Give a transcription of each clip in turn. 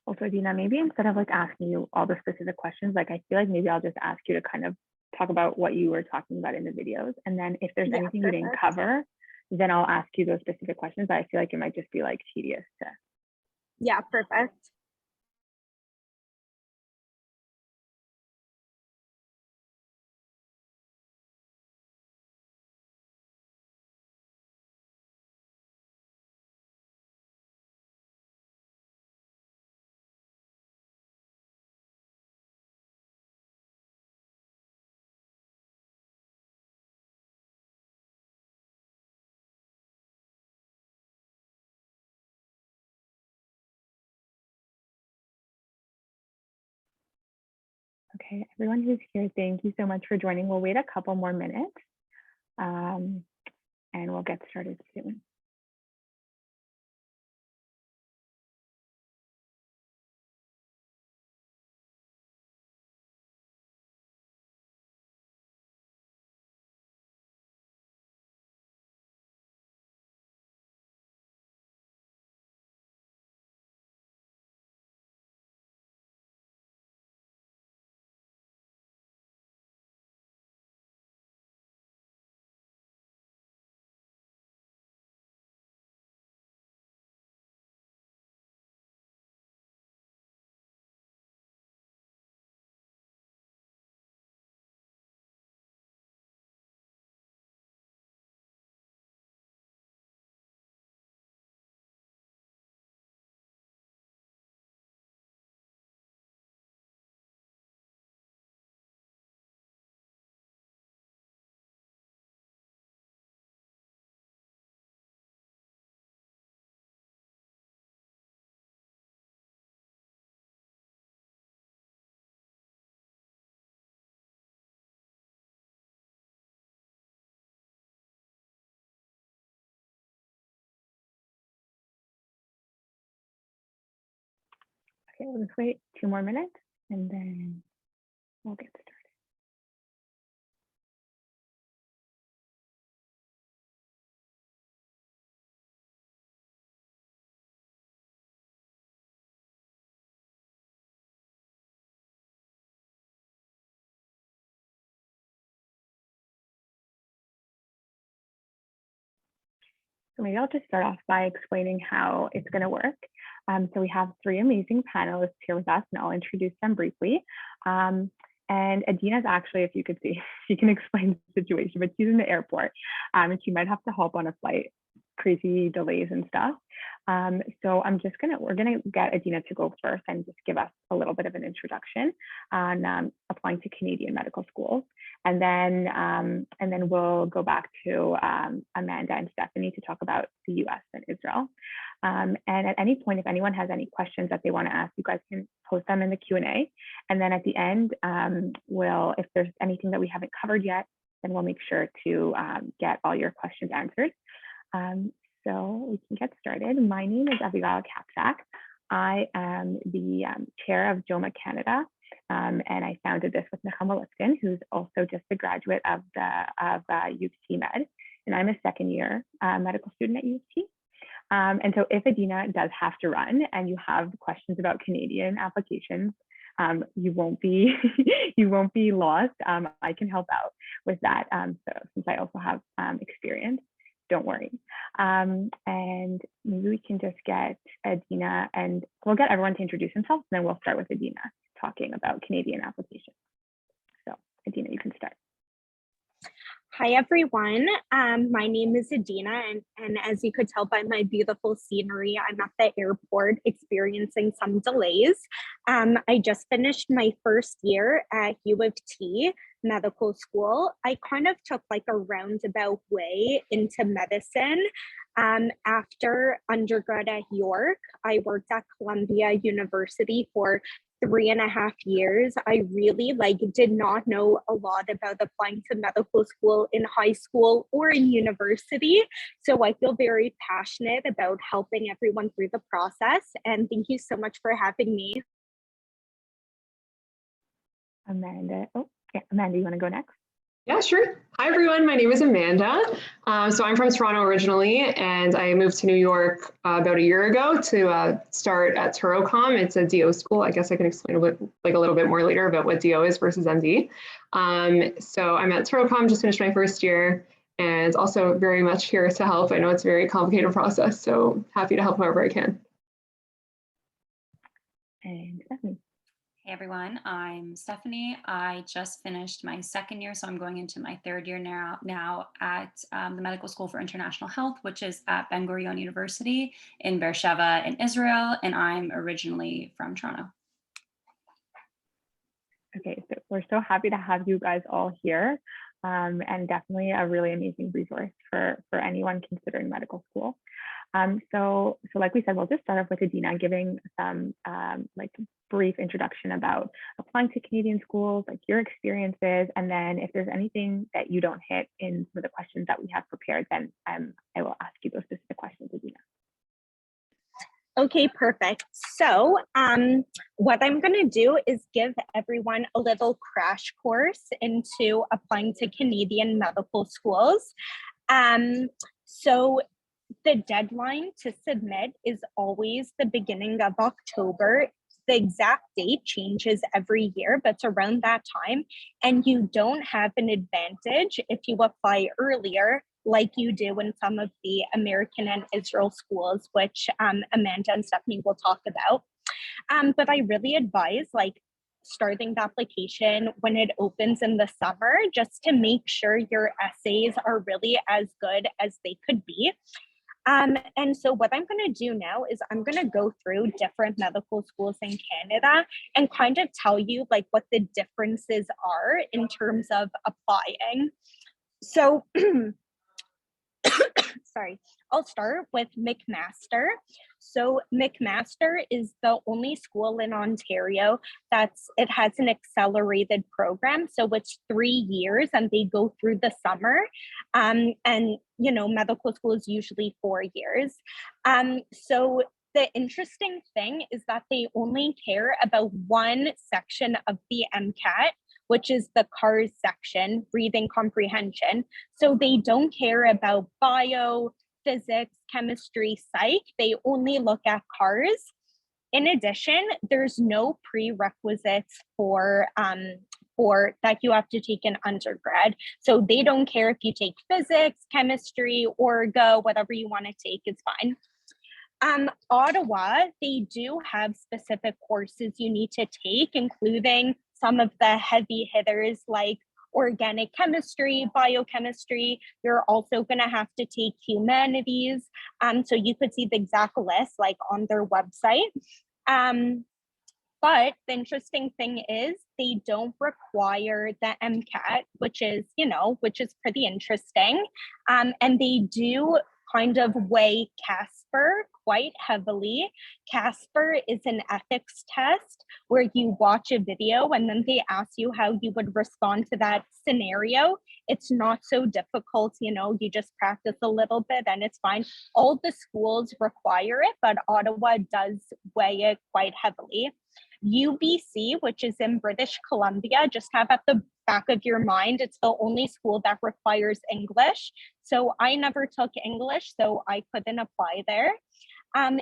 Also, Adina, maybe instead of like asking you all the specific questions, like I feel like maybe I'll just ask you to kind of talk about what you were talking about in the videos. And then if there's anything you didn't cover, then I'll ask you those specific questions. But I feel like it might just be like tedious to. Yeah, perfect. Okay, everyone who's here, thank you so much for joining. We'll wait a couple more minutes and we'll get started soon. Okay, we'll just wait 2 more minutes and then we'll get started. So maybe I'll just start off by explaining how it's going to work. So we have 3 amazing panelists here with us, and I'll introduce them briefly. And Adina's actually, if you could see, she can explain the situation, but she's in the airport and she might have to hop on a flight, crazy delays and stuff. So we're gonna get Adina to go first and just give us a little bit of an introduction on applying to Canadian medical schools. And then we'll go back to Amanda and Stefanie to talk about the US and Israel. And at any point, if anyone has any questions that they want to ask, you guys can post them in the Q&A. And then at the end, if there's anything that we haven't covered yet, then we'll make sure to get all your questions answered. So we can get started. My name is Abigail Kapsak. I am the chair of JOWMA Canada, and I founded this with Nechama Lifton, who's also just a graduate of U of T Med, and I'm a second-year medical student at U of T. And so if Adina does have to run and you have questions about Canadian applications, you won't be lost. I can help out with that. So since I also have experience, don't worry. And maybe we can just get Adina, and we'll get everyone to introduce themselves, and then we'll start with Adina talking about Canadian applications. So Adina, you can start. Hi, everyone. My name is Adina, and as you could tell by my beautiful scenery, I'm at the airport experiencing some delays. I just finished my first year at U of T medical school. I kind of took like a roundabout way into medicine. After undergrad at York, I worked at Columbia University for 3.5 years. I really did not know a lot about applying to medical school in high school or in university. So I feel very passionate about helping everyone through the process. And thank you so much for having me. Amanda, Amanda, you want to go next? Yeah, sure. Hi, everyone. My name is Amanda. So I'm from Toronto originally, and I moved to New York about a year ago to start at TuroCom. It's a DO school. I guess I can explain a little bit more later about what DO is versus MD. So I'm at TuroCom, just finished my first year, and also very much here to help. I know it's a very complicated process, so happy to help however I can. And Stephanie. Hey everyone, I'm Stefanie. I just finished my second year, so I'm going into my third year now at the Medical School for International Health, which is at Ben Gurion University in Beersheba in Israel, and I'm originally from Toronto. Okay, so we're so happy to have you guys all here, and definitely a really amazing resource for anyone considering medical school. So like we said, we'll just start off with Adina giving some brief introduction about applying to Canadian schools, like your experiences, and then if there's anything that you don't hit in some of the questions that we have prepared, then I will ask you those specific questions, Adina. Okay, perfect. So what I'm going to do is give everyone a little crash course into applying to Canadian medical schools. So the deadline to submit is always the beginning of October. The exact date changes every year, but it's around that time. And you don't have an advantage if you apply earlier, like you do in some of the American and Israel schools, which Amanda and Stefanie will talk about. But I really advise starting the application when it opens in the summer, just to make sure your essays are really as good as they could be. And so what I'm going to do now is I'm going to go through different medical schools in Canada and kind of tell you what the differences are in terms of applying. So sorry, I'll start with McMaster. So McMaster is the only school in Ontario it has an accelerated program. So it's 3 years and they go through the summer. And medical school is usually 4 years. So the interesting thing is that they only care about one section of the MCAT, which is the CARS section, reading comprehension. So they don't care about bio, physics, chemistry, psych. They only look at CARS. In addition, there's no prerequisites for that you have to take in undergrad. So they don't care if you take physics, chemistry, orgo, whatever you want to take is fine. Ottawa, they do have specific courses you need to take, including some of the heavy hitters like organic chemistry, biochemistry. You're also going to have to take humanities. So you could see the exact list on their website. But the interesting thing is they don't require the MCAT, which is pretty interesting. And they do kind of weigh CASPER quite heavily. CASPER is an ethics test where you watch a video and then they ask you how you would respond to that scenario. It's not so difficult, you just practice a little bit and it's fine. All the schools require it, but Ottawa does weigh it quite heavily. UBC, which is in British Columbia, just have at the back of your mind, it's the only school that requires English. So I never took English, so I couldn't apply there.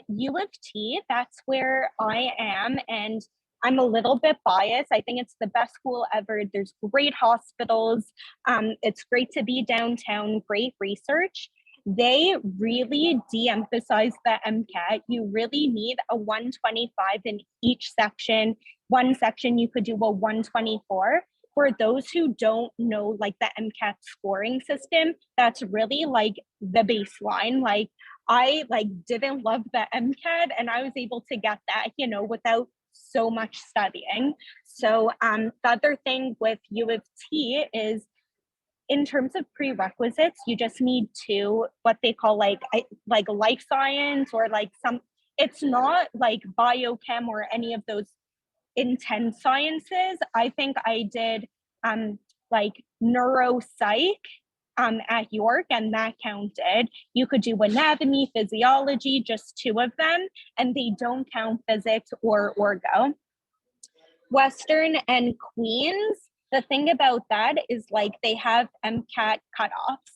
U of T, that's where I am, and I'm a little bit biased. I think it's the best school ever. There's great hospitals. It's great to be downtown, great research. They really de-emphasize the MCAT. You really need a 125 in each section. One section you could do a 124. For those who don't know the MCAT scoring system, that's really the baseline. I didn't love the MCAT and I was able to get that, without so much studying. So the other thing with U of T is, in terms of prerequisites, you just need to what they call life science or it's not like biochem or any of those intense sciences. I think I did neuropsych at York, and that counted. You could do anatomy, physiology, just 2 of them, and they don't count physics or orgo. Western and Queens, the thing about that is like they have MCAT cutoffs.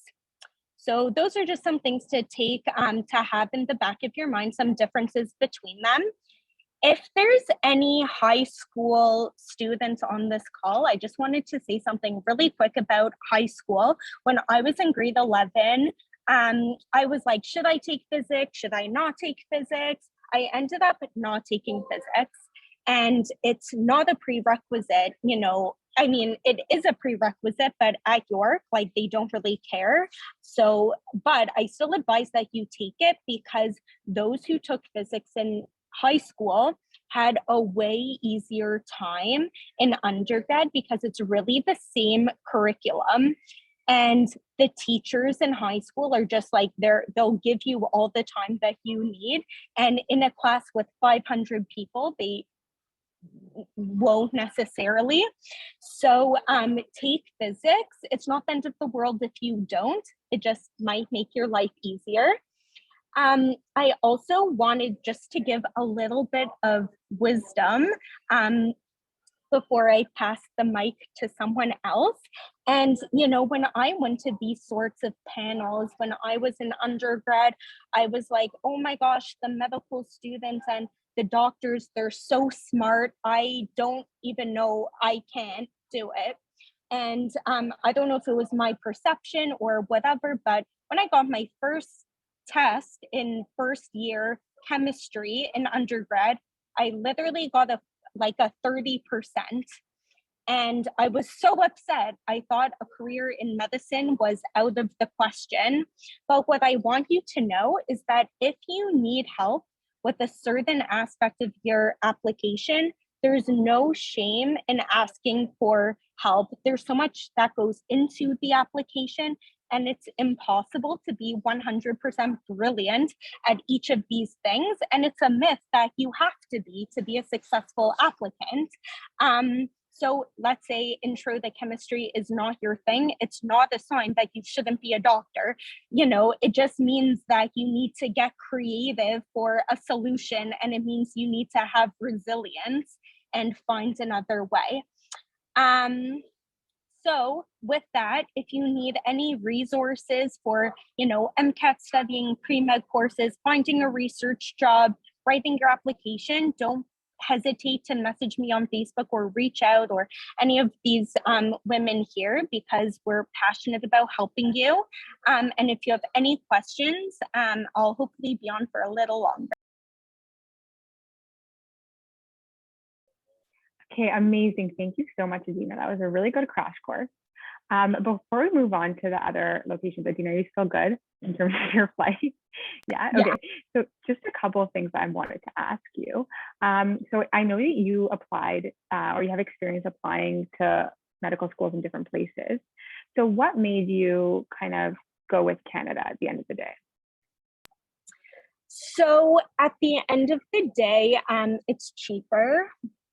So those are just some things to take to have in the back of your mind, some differences between them. If there's any high school students on this call, I just wanted to say something really quick about high school. When I was in grade 11, I was like, should I take physics? Should I not take physics? I ended up not taking physics, and it's not a prerequisite, you know. I mean, it is a prerequisite, but at York, like they don't really care. So, but I still advise that you take it, because those who took physics in high school had a way easier time in undergrad, because it's really the same curriculum. And the teachers in high school are just like, they'll give you all the time that you need. And in a class with 500 people, they won't necessarily. So take physics. It's not the end of the world if you don't. It just might make your life easier. I also wanted just to give a little bit of wisdom before I pass the mic to someone else. And, you know, when I went to these sorts of panels, when I was in undergrad, I was like, oh my gosh, the medical students and the doctors, they're so smart. I don't even know I can't do it. And I don't know if it was my perception or whatever, but when I got my first test in first year chemistry in undergrad, I literally got a 30%. And I was so upset. I thought a career in medicine was out of the question. But what I want you to know is that if you need help with a certain aspect of your application, there's no shame in asking for help. There's so much that goes into the application, and it's impossible to be 100% brilliant at each of these things. And it's a myth that you have to be a successful applicant. So let's say intro to chemistry is not your thing. It's not a sign that you shouldn't be a doctor. You know, it just means that you need to get creative for a solution, and it means you need to have resilience and find another way. So with that, if you need any resources for, you know, MCAT studying, pre-med courses, finding a research job, writing your application, don't hesitate to message me on Facebook or reach out, or any of these women here, because we're passionate about helping you. And if you have any questions, I'll hopefully be on for a little longer. Okay, amazing. Thank you so much, Adina. That was a really good crash course. Before we move on to the other locations, Adina, are you still good in terms of your flight? Yeah, okay. Yeah. So just a couple of things I wanted to ask you. So I know that you applied or you have experience applying to medical schools in different places. So what made you kind of go with Canada at the end of the day? So at the end of the day, it's cheaper.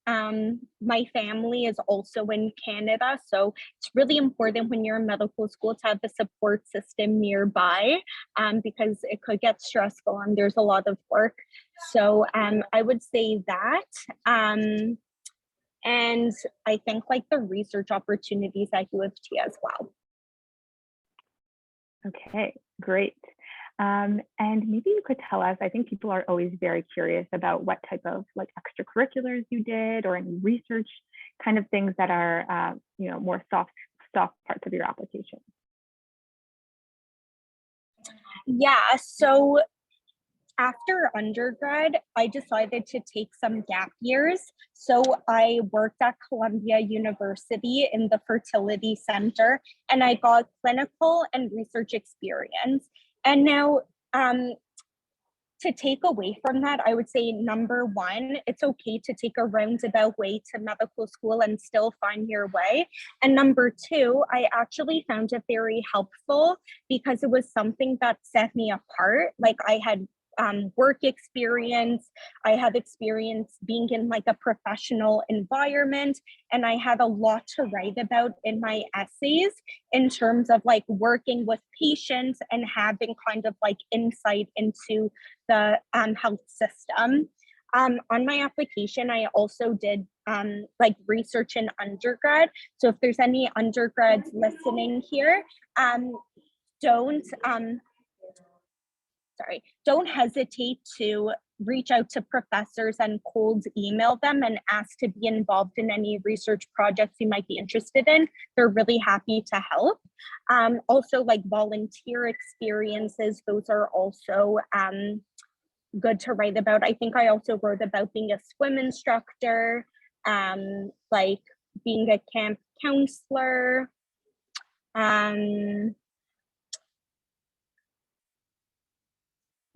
My family is also in Canada, so it's really important when you're in medical school to have a support system nearby, because it could get stressful and there's a lot of work. So I would say that. And I think like the research opportunities at U of T as well. Okay, great. And maybe you could tell us, I think people are always very curious about what type of like extracurriculars you did, or any research kind of things that are, you know, more soft parts of your application. Yeah, so after undergrad, I decided to take some gap years. So I worked at Columbia University in the fertility center, and I got clinical and research experience. And now, to take away from that, I would say, number one, it's okay to take a roundabout way to medical school and still find your way. And number two, I actually found it very helpful because it was something that set me apart. Like I had work experience, I had experience being in like a professional environment, and I had a lot to write about in my essays in terms of like working with patients and having kind of like insight into the health system. On my application, I also did like research in undergrad. So if there's any undergrads listening here, don't don't hesitate to reach out to professors and cold email them and ask to be involved in any research projects you might be interested in. They're really happy to help. Also, like volunteer experiences, those are also good to write about. I think I also wrote about being a swim instructor, like being a camp counselor,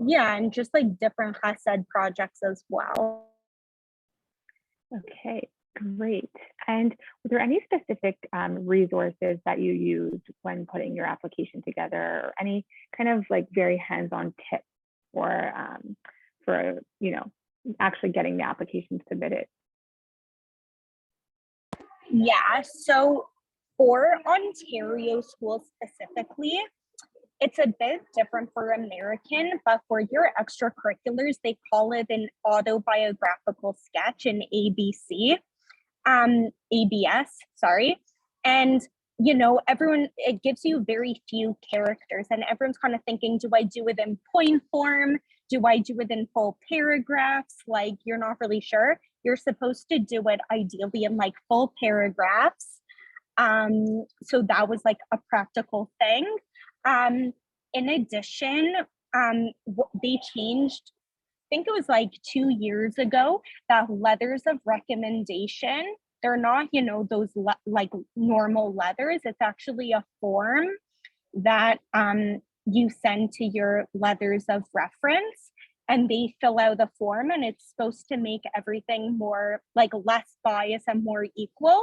yeah, and just like different HACED projects as well. Okay, great. And were there any specific resources that you used when putting your application together, or any kind of like very hands-on tips for you know, actually getting the application submitted? Yeah, so for Ontario schools specifically, it's a bit different for American, but for your extracurriculars, they call it an autobiographical sketch, an ABC, ABS, sorry. And, you know, it gives you very few characters, and everyone's kind of thinking, do I do it in point form? Do I do it in full paragraphs? Like, you're not really sure. You're supposed to do it ideally in like full paragraphs. So that was like a practical thing. In addition, they changed, I think it was like 2 years ago, that letters of recommendation, they're not, you know, those like normal letters. It's actually a form that you send to your letters of reference, and they fill out a form, and it's supposed to make everything more like less biased and more equal.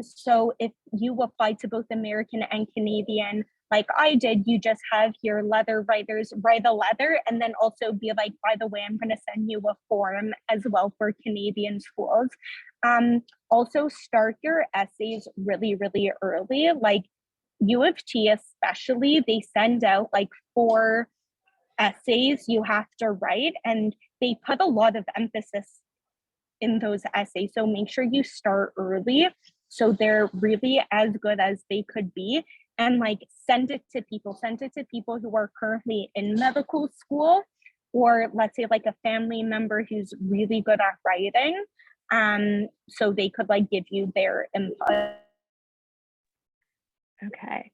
So if you apply to both American and Canadian, like I did, you just have your letter writers write a letter and then also be like, by the way, I'm going to send you a form as well for Canadian schools. Also start your essays really, really early. Like U of T especially, they send out like 4 essays you have to write, and they put a lot of emphasis in those essays. So make sure you start early so they're really as good as they could be, and like send it to people who are currently in medical school, or let's say like a family member who's really good at writing, so they could like give you their input. Okay.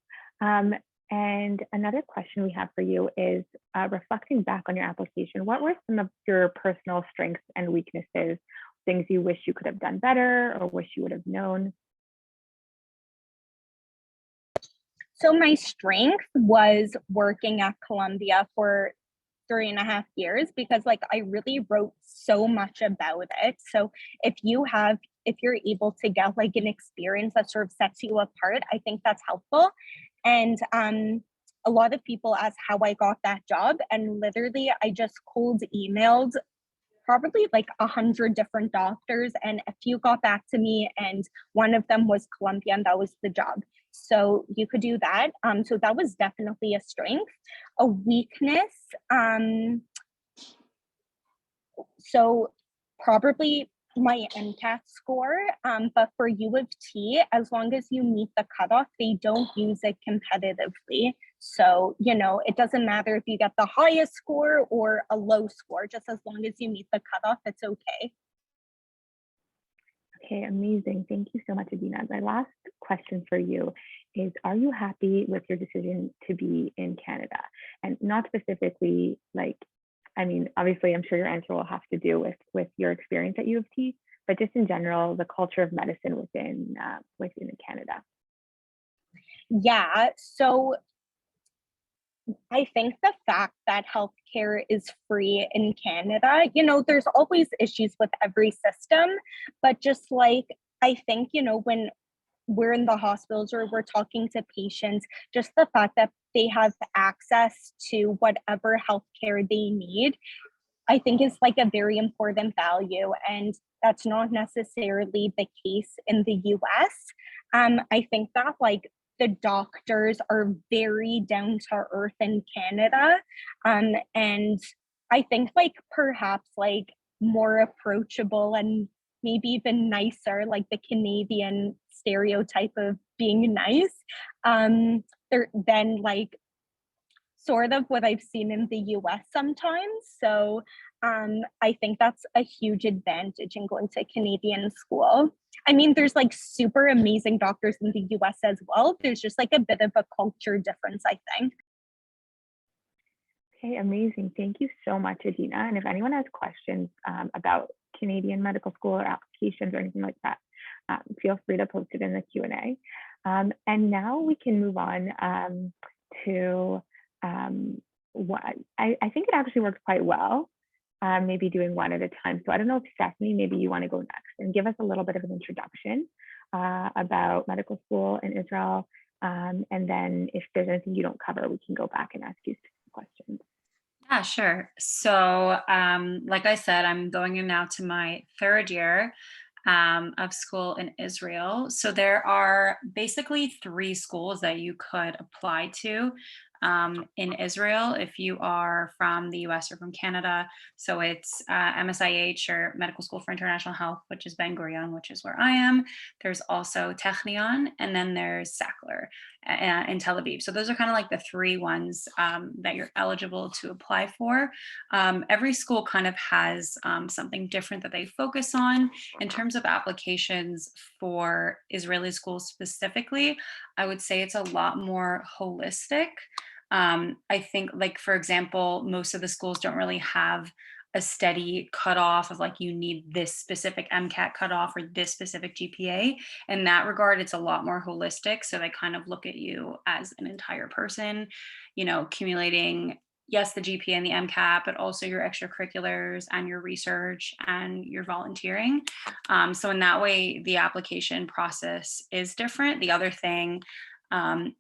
And another question we have for you is, reflecting back on your application, what were some of your personal strengths and weaknesses, things you wish you could have done better or wish you would have known? So my strength was working at Columbia for 3.5 years, because like I really wrote so much about it. So if you're able to get like an experience that sort of sets you apart, I think that's helpful. And a lot of people ask how I got that job, and literally I just cold emailed probably like 100 different doctors, and a few got back to me, and one of them was Columbia, and that was the job. So you could do that. So that was definitely a strength. A weakness, so probably my MCAT score, but for U of T, as long as you meet the cutoff, they don't use it competitively. So, you know, it doesn't matter if you get the highest score or a low score, just as long as you meet the cutoff, it's okay. Okay, amazing. Thank you so much, Adina. My last question for you is, are you happy with your decision to be in Canada? And not specifically like, I mean, obviously, I'm sure your answer will have to do with your experience at U of T, but just in general, the culture of medicine within Canada. Yeah, so I think the fact that healthcare is free in Canada, you know, there's always issues with every system, but just like, I think, you know, when we're in the hospitals or we're talking to patients, just the fact that they have access to whatever healthcare they need, I think is like a very important value. And that's not necessarily the case in the US. I think that like the doctors are very down to earth in Canada. And I think like perhaps like more approachable and maybe even nicer, like the Canadian stereotype of being nice, than like sort of what I've seen in the US sometimes. So I think that's a huge advantage in going to a Canadian school. I mean, there's like super amazing doctors in the US as well. There's just like a bit of a culture difference, I think. Okay, amazing. Thank you so much, Adina. And if anyone has questions about Canadian medical school or applications or anything like that, feel free to post it in the Q&A. And now we can move on to what I think it actually works quite well, maybe doing one at a time. So I don't know if Stefanie, maybe you want to go next and give us a little bit of an introduction about medical school in Israel. And then if there's anything you don't cover, we can go back and ask you some questions. Yeah, sure. So like I said, I'm going in now to my third year of school in Israel. So there are basically 3 schools that you could apply to in Israel if you are from the US or from Canada. So it's MSIH, or Medical School for International Health, which is Ben Gurion, which is where I am. There's also Technion, and then there's Sackler in Tel Aviv. So those are kind of like the 3 ones that you're eligible to apply for. Every school kind of has something different that they focus on. In terms of applications for Israeli schools specifically, I would say it's a lot more holistic. I think, like, for example, most of the schools don't really have a steady cutoff of like, you need this specific MCAT cutoff or this specific GPA. In that regard, it's a lot more holistic. So they kind of look at you as an entire person, accumulating, yes, the GPA and the MCAT, but also your extracurriculars and your research and your volunteering. So in that way, the application process is different. The other thing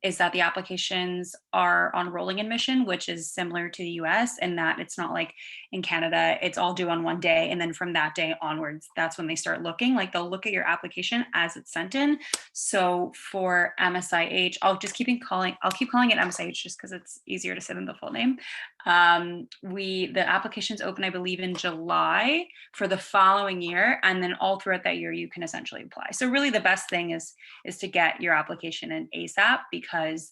is that the applications are on rolling admission, which is similar to the US, in that it's not like in Canada, it's all due on one day. And then from that day onwards, that's when they start looking. Like, they'll look at your application as it's sent in. So for MSIH, I'll keep calling it MSIH just because it's easier to say than the full name. The applications open, I believe, in July for the following year. And then all throughout that year, you can essentially apply. So really the best thing is to get your application in ASAP, because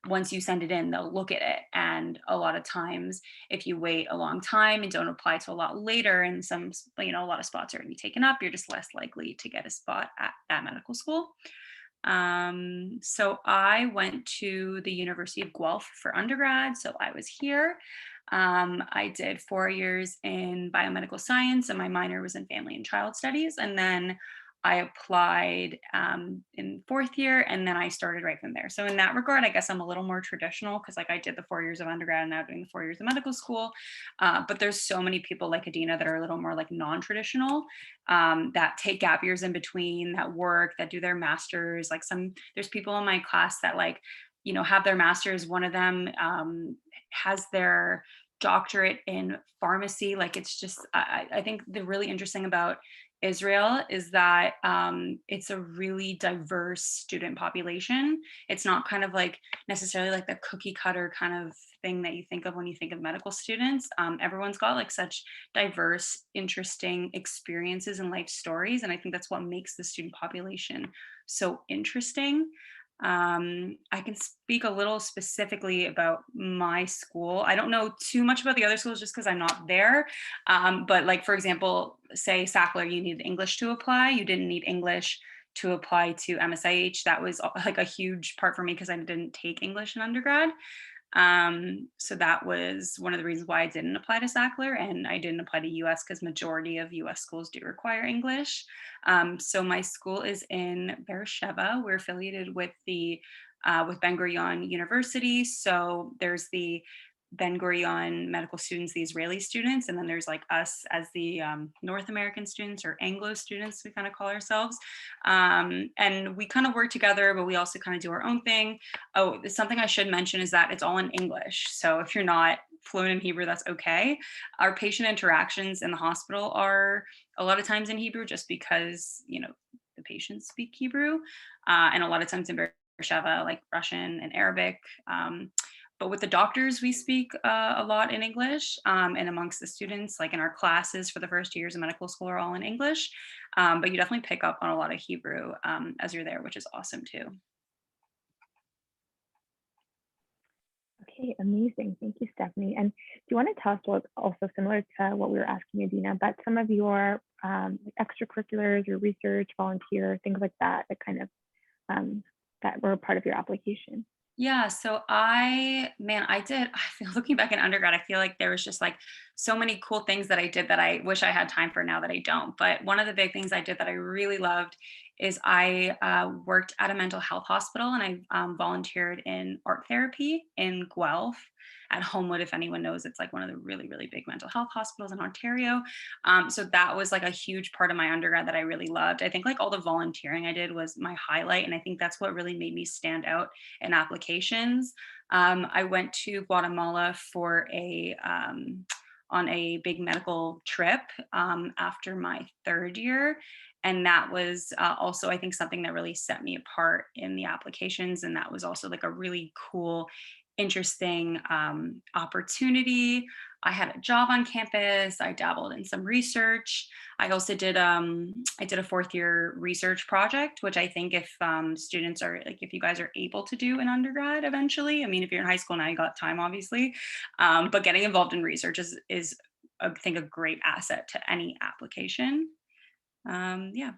once you send it in, they'll look at it. And a lot of times, if you wait a long time and don't apply to a lot later, and a lot of spots are going to be taken up, you're just less likely to get a spot at that medical school. So I went to the University of Guelph for undergrad. So I was here. I did 4 years in biomedical science, and my minor was in family and child studies. And then I applied in 4th year, and then I started right from there. So in that regard, I guess I'm a little more traditional, because like I did the 4 years of undergrad and now doing the 4 years of medical school. But there's so many people like Adina that are a little more like non-traditional, that take gap years in between, that work, that do their masters. Like there's people in my class that have their masters. One of them has their doctorate in pharmacy. Like, it's just, I think the really interesting about Israel is that it's a really diverse student population. It's not kind of like necessarily like the cookie cutter kind of thing that you think of when you think of medical students. Everyone's got like such diverse, interesting experiences and life stories. And I think that's what makes the student population so interesting. I can speak a little specifically about my school. I don't know too much about the other schools just because I'm not there. But like, for example, say Sackler, you need English to apply. You didn't need English to apply to MSIH. That was like a huge part for me because I didn't take English in undergrad. So that was one of the reasons why I didn't apply to Sackler, and I didn't apply to US because majority of US schools do require English. So my school is in Beersheba. We're affiliated with with Ben Gurion University. So there's the Ben Gurion medical students, the Israeli students, and then there's like us as the North American students, or Anglo students, we kind of call ourselves. And we kind of work together, but we also kind of do our own thing. Oh, something I should mention is that it's all in English. So if you're not fluent in Hebrew, that's okay. Our patient interactions in the hospital are a lot of times in Hebrew, just because, the patients speak Hebrew. And a lot of times in Beersheba, like Russian and Arabic. but with the doctors, we speak a lot in English, and amongst the students, like in our classes for the first 2 years of medical school are all in English. But you definitely pick up on a lot of Hebrew as you're there, which is awesome too. Okay, amazing. Thank you, Stefanie. And do you want to tell us what, also similar to what we were asking Adina, but some of your extracurriculars, your research, volunteer, things like that, that kind of that were part of your application? Yeah, so I feel looking back in undergrad, I feel like there was just like so many cool things that I did that I wish I had time for now that I don't. But one of the big things I did that I really loved is I worked at a mental health hospital, and I volunteered in art therapy in Guelph at Homewood. If anyone knows, it's like one of the really, really big mental health hospitals in Ontario. So that was like a huge part of my undergrad that I really loved. I think like all the volunteering I did was my highlight. And I think that's what really made me stand out in applications. I went to Guatemala for on a big medical trip after my third year. And that was also, I think, something that really set me apart in the applications. And that was also like a really cool, interesting opportunity. I had a job on campus. I dabbled in some research. I also did I did a fourth year research project, which I think if students are like, if you guys are able to do an undergrad eventually, I mean, if you're in high school now, you got time, obviously, but getting involved in research is I think a great asset to any application. Yeah.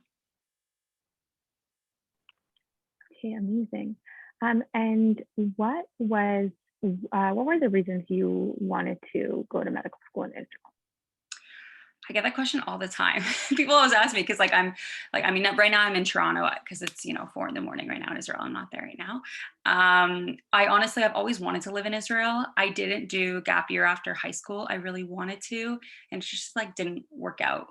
Okay, amazing. And what were the reasons you wanted to go to medical school in Israel? I get that question all the time. People always ask me because I mean, right now I'm in Toronto because it's, 4 a.m. right now in Israel. I'm not there right now. I've always wanted to live in Israel. I didn't do gap year after high school. I really wanted to, and it just like didn't work out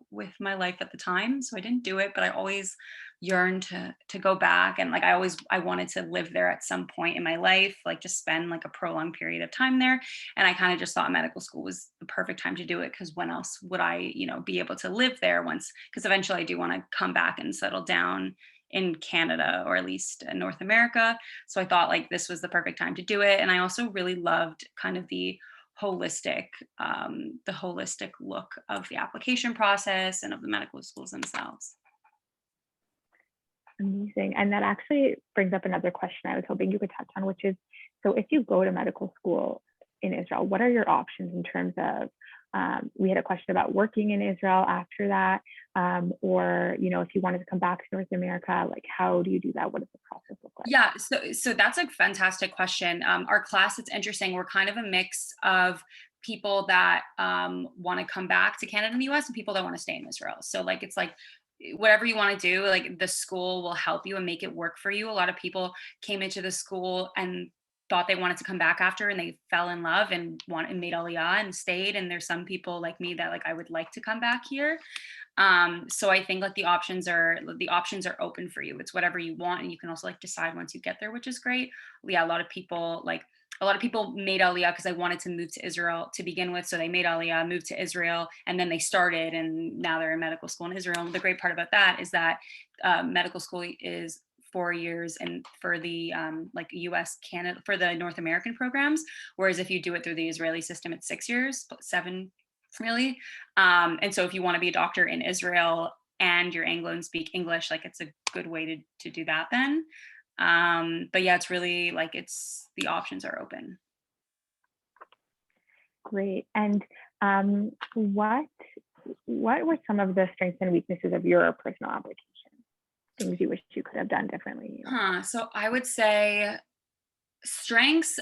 with my life at the time. So I didn't do it, but I always yearned to go back. And like, I wanted to live there at some point in my life, like just spend like a prolonged period of time there. And I kind of just thought medical school was the perfect time to do it, because when else would I, be able to live there once, because eventually I do want to come back and settle down in Canada, or at least in North America. So I thought like this was the perfect time to do it. And I also really loved kind of the holistic look of the application process and of the medical schools themselves. Amazing. And that actually brings up another question I was hoping you could touch on, which is, so if you go to medical school in Israel, what are your options in terms of, we had a question about working in Israel after that, or, if you wanted to come back to North America, like how do you do that? What does the process look like? Yeah, so that's a fantastic question. Our class, it's interesting. We're kind of a mix of people that want to come back to Canada and the US and people that want to stay in Israel. So like, it's like, whatever you want to do, like the school will help you and make it work for you. A lot of people came into the school and thought they wanted to come back after, and they fell in love and made Aliyah and stayed. And there's some people like me that like, I would like to come back here. So I think like the options are open for you. It's whatever you want. And you can also like decide once you get there, which is great. Yeah, a lot of people made Aliyah because they wanted to move to Israel to begin with. So they made Aliyah, moved to Israel, and then they started, and now they're in medical school in Israel. And the great part about that is that medical school is 4 years, and for the like US, Canada, for the North American programs, whereas if you do it through the Israeli system, it's 6 years, but 7 really. And so if you want to be a doctor in Israel and you're Anglo and speak English, like it's a good way to do that then. But yeah, it's really like the options are open. Great. And what were some of the strengths and weaknesses of your personal application? Things you wish you could have done differently? So I would say strengths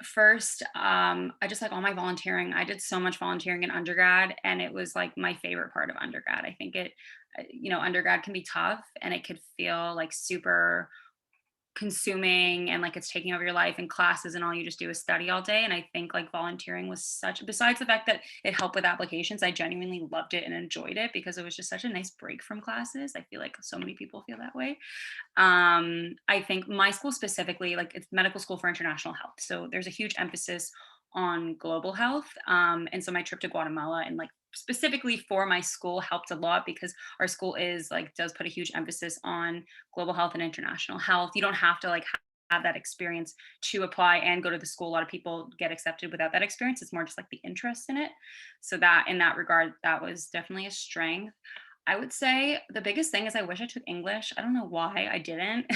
first. I just like all my volunteering. I did so much volunteering in undergrad, and it was like my favorite part of undergrad. I think undergrad can be tough, and it could feel like super consuming and like it's taking over your life, and classes and all you just do is study all day. And I think like volunteering was besides the fact that it helped with applications, I genuinely loved it and enjoyed it because it was just such a nice break from classes. I feel like so many people feel that way. I think my school specifically, like it's medical school for international health, so there's a huge emphasis on global health. And so my trip to Guatemala and like specifically for my school helped a lot, because our school does put a huge emphasis on global health and international health. You don't have to like have that experience to apply and go to the school. A lot of people get accepted without that experience. It's more just like the interest in it. So that in that regard, that was definitely a strength. I would say the biggest thing is I wish I took English. I don't know why I didn't.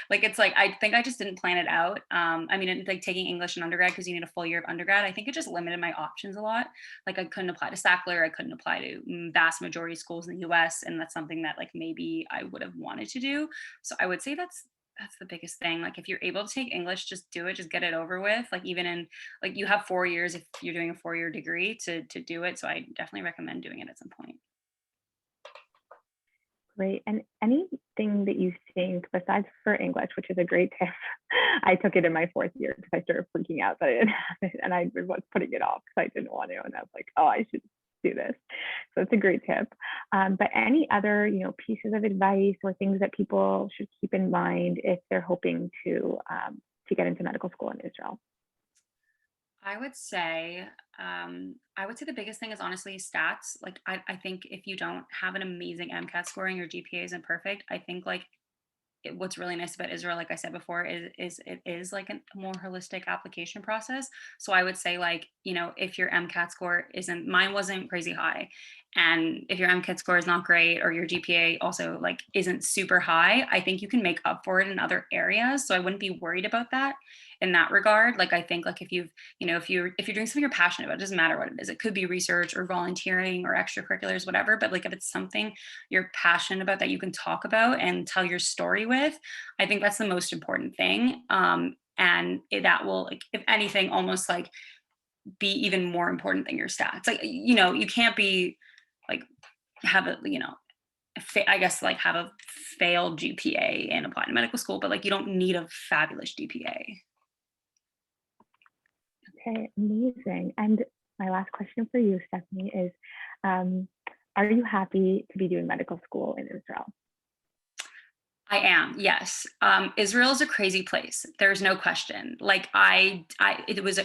Like, it's like, I think I just didn't plan it out. I mean, like taking English in undergrad, because you need a full year of undergrad, I think it just limited my options a lot. Like, I couldn't apply to Sackler. I couldn't apply to vast majority of schools in the US. And that's something that like maybe I would have wanted to do. So I would say that's the biggest thing. Like, if you're able to take English, just do it, just get it over with. Like, even in, like, you have 4 years if you're doing a 4-year degree to do it. So I definitely recommend doing it at some point. Great. And anything that you think, besides for English, which is a great tip, I took it in my 4th year because I started freaking out that I didn't have it, and I was putting it off because I didn't want to, and I was like, oh, I should do this. So it's a great tip. But any other, pieces of advice or things that people should keep in mind if they're hoping to get into medical school in Israel? I would say the biggest thing is honestly stats. Like, I think if you don't have an amazing MCAT score and your GPA isn't perfect, I think like what's really nice about Israel, like I said before, is it is like a more holistic application process. So I would say, like, if your MCAT score isn't, mine wasn't crazy high, and if your MCAT score is not great or your GPA also like isn't super high, I think you can make up for it in other areas. So I wouldn't be worried about that in that regard. Like, I think like if you're doing something you're passionate about, it doesn't matter what it is. It could be research or volunteering or extracurriculars, whatever. But like, if it's something you're passionate about that you can talk about and tell your story with, I think that's the most important thing. That will, like, if anything, almost like be even more important than your stats. Like, you can't be like have a, I guess like have a failed GPA and apply to medical school, but like you don't need a fabulous GPA. Okay, amazing. And my last question for you, Stefanie, is are you happy to be doing medical school in Israel? I am, yes. Israel is a crazy place. There's no question. Like, it was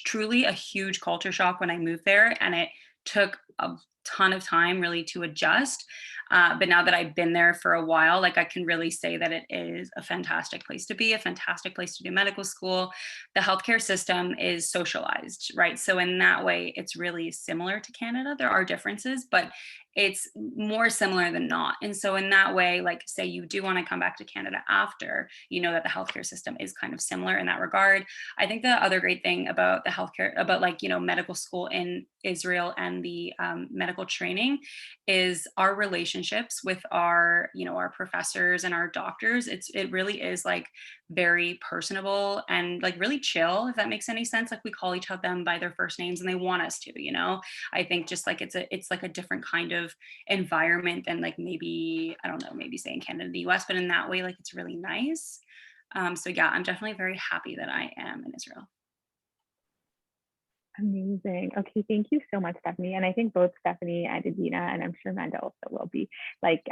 truly a huge culture shock when I moved there, and it took a ton of time really to adjust. But now that I've been there for a while, like, I can really say that it is a fantastic place to be, a fantastic place to do medical school. The healthcare system is socialized, right? So in that way, it's really similar to Canada. There are differences, but it's more similar than not. And so in that way, like, say you do want to come back to Canada after, that the healthcare system is kind of similar in that regard. I think the other great thing about the healthcare, about like, medical school in Israel and the medical training is our relationships with our, our professors and our doctors. It really is like very personable and like really chill, if that makes any sense. Like, we call each of them by their first names and they want us to, I think just like it's like a different kind of environment than like maybe, I don't know, maybe say in Canada, the US, but in that way, like, it's really nice. So yeah, I'm definitely very happy that I am in Israel. Amazing. Okay, thank you so much, Stefanie. And I think both Stefanie and Adina, and I'm sure Amanda also will be, like,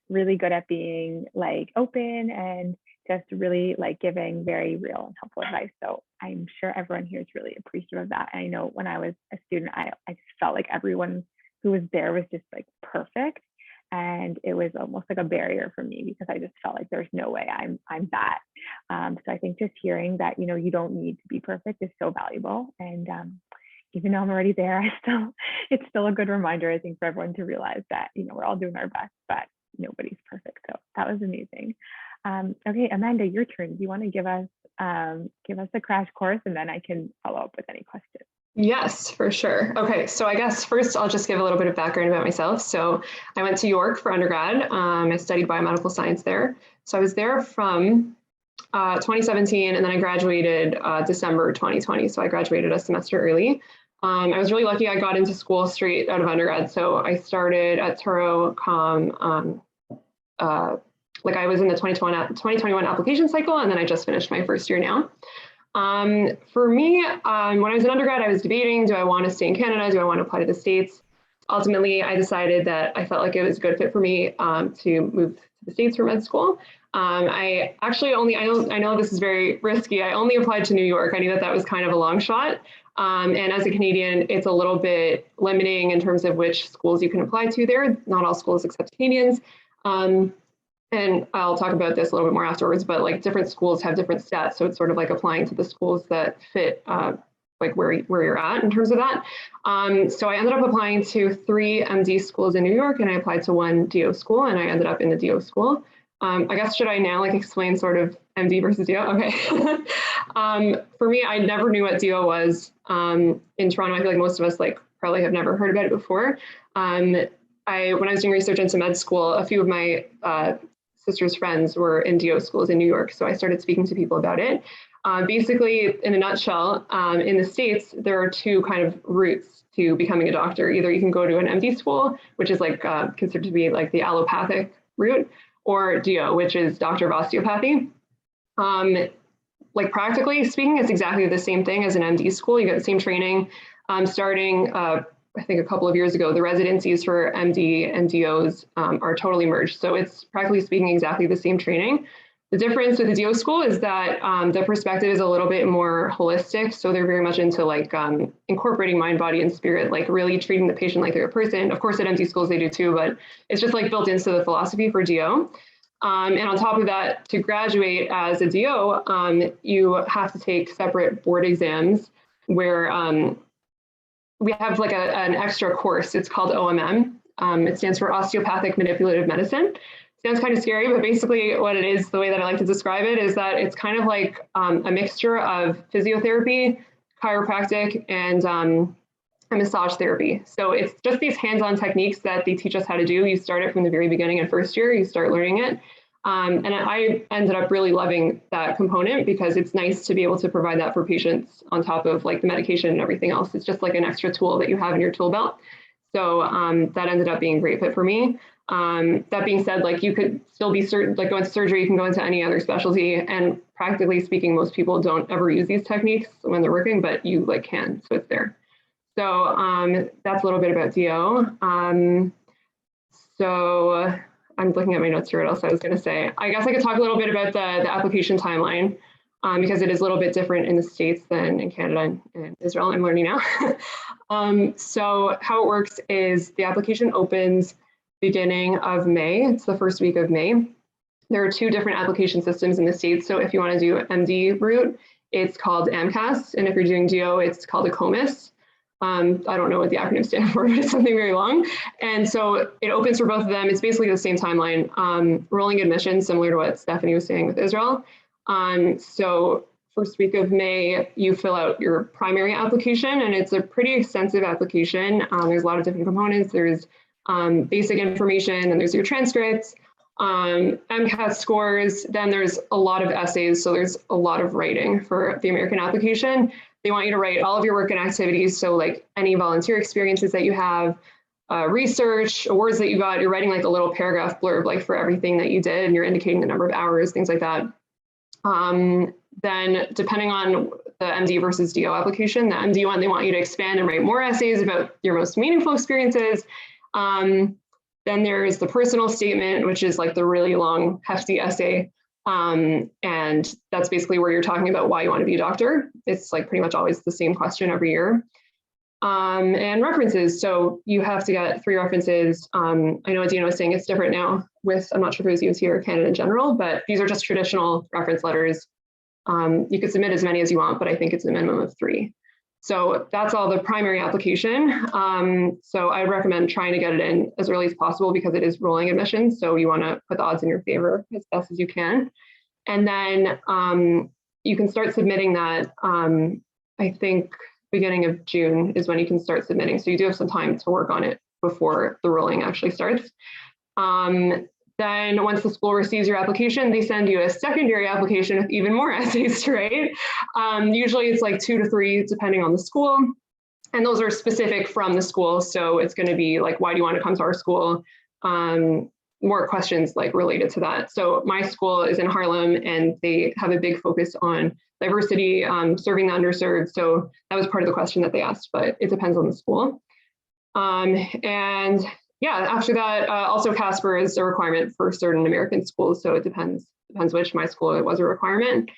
really good at being like open and just really like giving very real and helpful advice. So I'm sure everyone here is really appreciative of that. And I know when I was a student, I just felt like everyone who was there was just like perfect. And it was almost like a barrier for me because I just felt like there's no way I'm that. So I think just hearing that, you don't need to be perfect is so valuable. And even though I'm already there, it's still a good reminder, I think, for everyone to realize that, we're all doing our best, but nobody's perfect. So that was amazing. Okay, Amanda, your turn. Do you want to give us a crash course, and then I can follow up with any questions? Yes, for sure. Okay, so I guess first I'll just give a little bit of background about myself. So I went to York for undergrad. I studied biomedical science there. So I was there from 2017, and then I graduated December 2020. So I graduated a semester early. I was really lucky. I got into school straight out of undergrad. So I started at TUROCOM, like I was in the 2021 application cycle, and then I just finished my first year now. For me, when I was an undergrad, I was debating, do I want to stay in Canada? Do I want to apply to the States? Ultimately, I decided that I felt like it was a good fit for me to move to the States for med school. I actually I know this is very risky. I only applied to New York. I knew that was kind of a long shot. And as a Canadian, it's a little bit limiting in terms of which schools you can apply to there. Not all schools accept Canadians. and I'll talk about this a little bit more afterwards, but like different schools have different stats. So it's sort of like applying to the schools that fit like where you're at in terms of that. So I ended up applying to 3 MD schools in New York, and I applied to 1 DO school, and I ended up in the DO school. I guess, should I now like explain sort of MD versus DO? Okay. For me, I never knew what DO was. In Toronto, I feel like most of us like probably have never heard about it before. When I was doing research into med school, a few of my sister's friends were in DO schools in New York, so I started speaking to people about it. Basically, in a nutshell, in the States, there are 2 kind of routes to becoming a doctor. Either you can go to an MD school, which is like considered to be like the allopathic route, or DO, which is Doctor of Osteopathy. Like practically speaking, it's exactly the same thing as an MD school. You get the same training. Starting, I think a couple of years ago, the residencies for MD and DOs are totally merged. So it's practically speaking exactly the same training. The difference with the DO school is that the perspective is a little bit more holistic. So they're very much into like incorporating mind, body, and spirit, like really treating the patient like they're a person. Of course, at MD schools they do too, but it's just like built into the philosophy for DO. And on top of that, to graduate as a DO, you have to take separate board exams where we have like an extra course. It's called OMM. It stands for Osteopathic Manipulative Medicine. Sounds kind of scary, but basically what it is, the way that I like to describe it, is that it's kind of like a mixture of physiotherapy, chiropractic, and massage therapy. So it's just these hands-on techniques that they teach us how to do. You start it from the very beginning in first year, you start learning it. And I ended up really loving that component because it's nice to be able to provide that for patients on top of like the medication and everything else. It's just like an extra tool that you have in your tool belt. So that ended up being a great fit for me. That being said, like you could still be certain, like go into surgery, you can go into any other specialty, and practically speaking, most people don't ever use these techniques when they're working, but you like can, so it's there. So that's a little bit about DO. So I'm looking at my notes here, what else I was gonna say. I guess I could talk a little bit about the application timeline because it is a little bit different in the States than in Canada and Israel, I'm learning now. So how it works is the application opens beginning of May. It's the first week of May. There are 2 different application systems in the States. So if you want to do MD route, it's called AMCAS. And if you're doing DO, it's called a COMIS. I don't know what the acronym stands for, but it's something very long. And so it opens for both of them. It's basically the same timeline, rolling admission, similar to what Stefanie was saying with Israel. So first week of May, you fill out your primary application, and it's a pretty extensive application. There's a lot of different components. There's basic information, and there's your transcripts, MCAT scores, then there's a lot of essays. So there's a lot of writing for the American application. They want you to write all of your work and activities. So like any volunteer experiences that you have, research, awards that you got, you're writing like a little paragraph blurb, like for everything that you did, and you're indicating the number of hours, things like that. Then depending on the MD versus DO application, the MD one, they want you to expand and write more essays about your most meaningful experiences. Then there's the personal statement, which is like the really long, hefty essay. And that's basically where you're talking about why you want to be a doctor. It's like pretty much always the same question every year. And references. So you have to get 3 references. I know Adina was saying it's different now with, I'm not sure if it was UT or Canada in general, but these are just traditional reference letters. You could submit as many as you want, but I think it's a minimum of 3. So that's all the primary application. So I would recommend trying to get it in as early as possible because it is rolling admissions. So you want to put the odds in your favor as best as you can. And then you can start submitting that, I think beginning of June is when you can start submitting. So you do have some time to work on it before the rolling actually starts. Then once the school receives your application, they send you a secondary application with even more essays to write. Usually it's like 2 to 3, depending on the school. And those are specific from the school. So it's going to be like, why do you want to come to our school? More questions like related to that. So my school is in Harlem, and they have a big focus on diversity, serving the underserved. So that was part of the question that they asked, but it depends on the school. And yeah, after that, also CASPER is a requirement for certain American schools. So it depends which. My school, it was a requirement.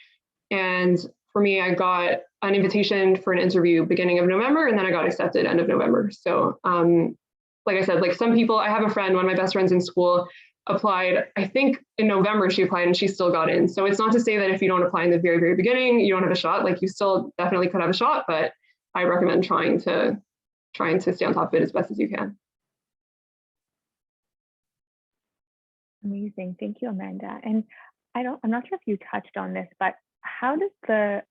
And for me, I got an invitation for an interview beginning of November, and then I got accepted end of November. So like I said, like some people, I have a friend, one of my best friends in school, applied, I think in November she applied and she still got in. So it's not to say that if you don't apply in the very, very beginning, you don't have a shot. Like you still definitely could have a shot, but I recommend trying to stay on top of it as best as you can. Amazing. Thank you, Amanda. And I'm not sure if you touched on this, but how does the